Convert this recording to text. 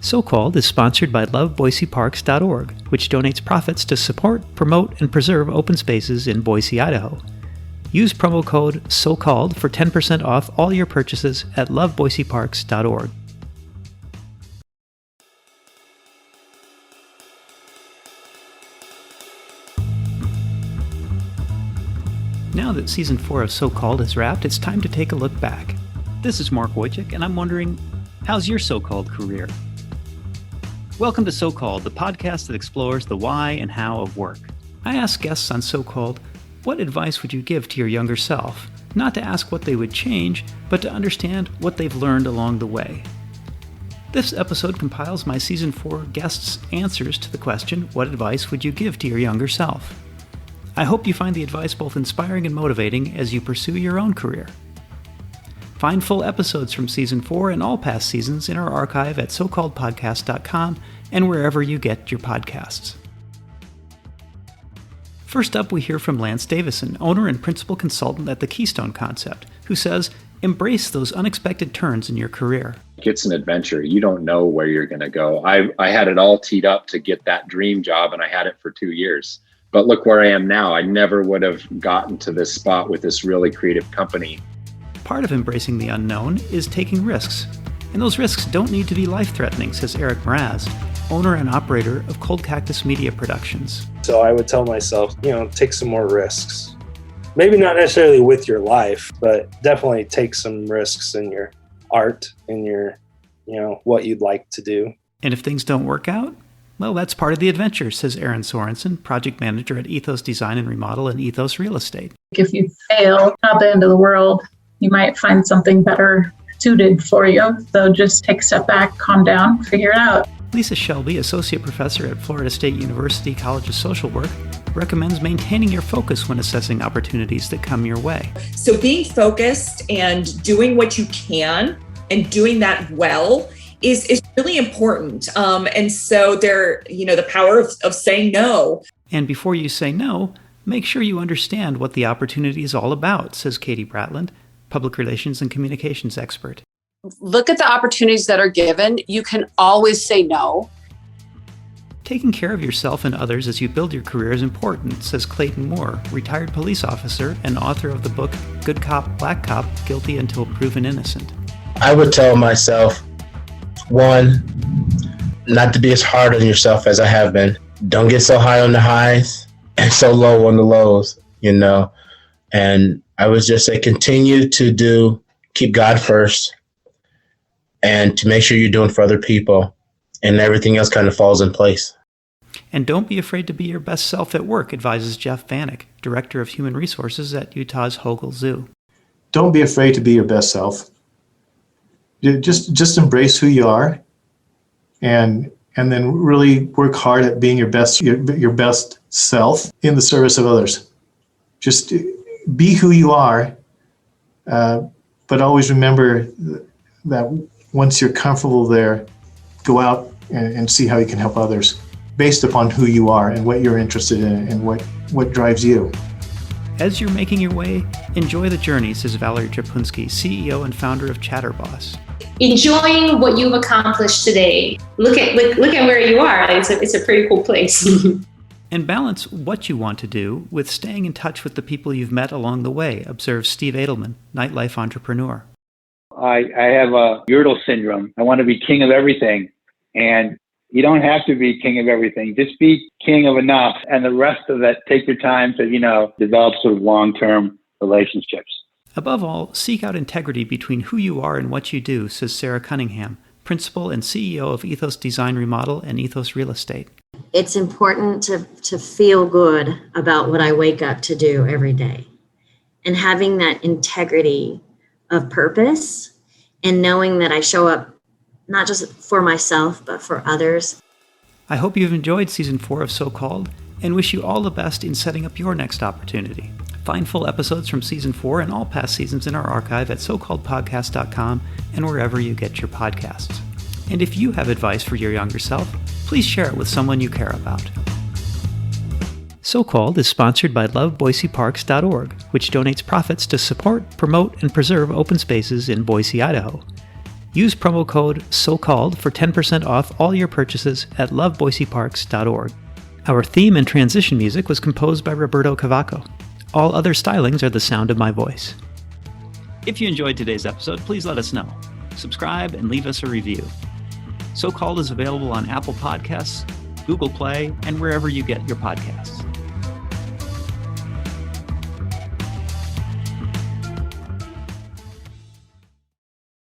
So-Called is sponsored by LoveBoiseParks.org, which donates profits to support, promote, and preserve open spaces in Boise, Idaho. Use promo code SOCALLED for 10% off all your purchases at LoveBoiseParks.org. Now that Season 4 of So-Called is wrapped, it's time to take a look back. This is Mark Wojcik, and I'm wondering, how's your so-called career? Welcome to So-Called, the podcast that explores the why and how of work. I ask guests on So-Called, what advice would you give to your younger self? Not to ask what they would change, but to understand what they've learned along the way. This episode compiles my Season 4 guests' answers to the question, what advice would you give to your younger self? I hope you find the advice both inspiring and motivating as you pursue your own career. Find full episodes from Season 4 and all past seasons in our archive at SoCalledPodcast.com and wherever you get your podcasts. First up, we hear from Lance Davison, owner and principal consultant at the Keystone Concept, who says, embrace those unexpected turns in your career. It's an adventure. You don't know where you're going to go. I had it all teed up to get that dream job, and I had it for 2 years. But look where I am now. I never would have gotten to this spot with this really creative company. Part of embracing the unknown is taking risks. And those risks don't need to be life-threatening, says Eric Mraz, owner and operator of Cold Cactus Media Productions. So I would tell myself, take some more risks. Maybe not necessarily with your life, but definitely take some risks in your art, in your, what you'd like to do. And if things don't work out, well, that's part of the adventure, says Erin Sorensen, project manager at Ethos Design and Remodel and Ethos Real Estate. If you fail, not the end of the world. You might find something better suited for you. So just take a step back, calm down, figure it out. Lisa Shelby, associate professor at Florida State University College of Social Work, recommends maintaining your focus when assessing opportunities that come your way. So being focused and doing what you can and doing that well is really important. And so the power of saying no. And before you say no, make sure you understand what the opportunity is all about, says Katie Bratland, public relations and communications expert. Look at the opportunities that are given. You can always say no. Taking care of yourself and others as you build your career is important, says Clayton Moore, retired police officer and author of the book Good Cop, Black Cop, Guilty Until Proven Innocent. I would tell myself, one, not to be as hard on yourself as I have been. Don't get so high on the highs and so low on the lows, And I would just say continue to keep God first and to make sure you're doing for other people, and everything else kind of falls in place. And don't be afraid to be your best self at work, advises Jeff Vanek, Director of Human Resources at Utah's Hogle Zoo. Don't be afraid to be your best self. Just embrace who you are, and then really work hard at being your best self in the service of others. Just be who you are, but always remember that once you're comfortable there, go out and see how you can help others based upon who you are and what you're interested in and what drives you. As you're making your way, enjoy the journey, says Valerie Trapunski, CEO and founder of Chatterboss. Enjoying what you've accomplished today. Look at where you are. It's a pretty cool place. And balance what you want to do with staying in touch with the people you've met along the way, observes Steve Edelman, nightlife entrepreneur. I have a Gödel syndrome. I want to be king of everything. And you don't have to be king of everything. Just be king of enough. And the rest of that, take your time to, develop sort of long-term relationships. Above all, seek out integrity between who you are and what you do, says Sarah Cunningham, principal and CEO of Ethos Design Remodel and Ethos Real Estate. It's important to feel good about what I wake up to do every day. And having that integrity of purpose and knowing that I show up not just for myself, but for others. I hope you've enjoyed Season 4 of So-Called and wish you all the best in setting up your next opportunity. Find full episodes from Season 4 and all past seasons in our archive at SoCalledPodcast.com and wherever you get your podcasts. And if you have advice for your younger self, please share it with someone you care about. So-Called is sponsored by LoveBoiseParks.org, which donates profits to support, promote, and preserve open spaces in Boise, Idaho. Use promo code SOCALLED for 10% off all your purchases at loveboiseparks.org. Our theme and transition music was composed by Roberto Cavaco. All other stylings are the sound of my voice. If you enjoyed today's episode, please let us know. Subscribe and leave us a review. So Called is available on Apple Podcasts, Google Play, and wherever you get your podcasts.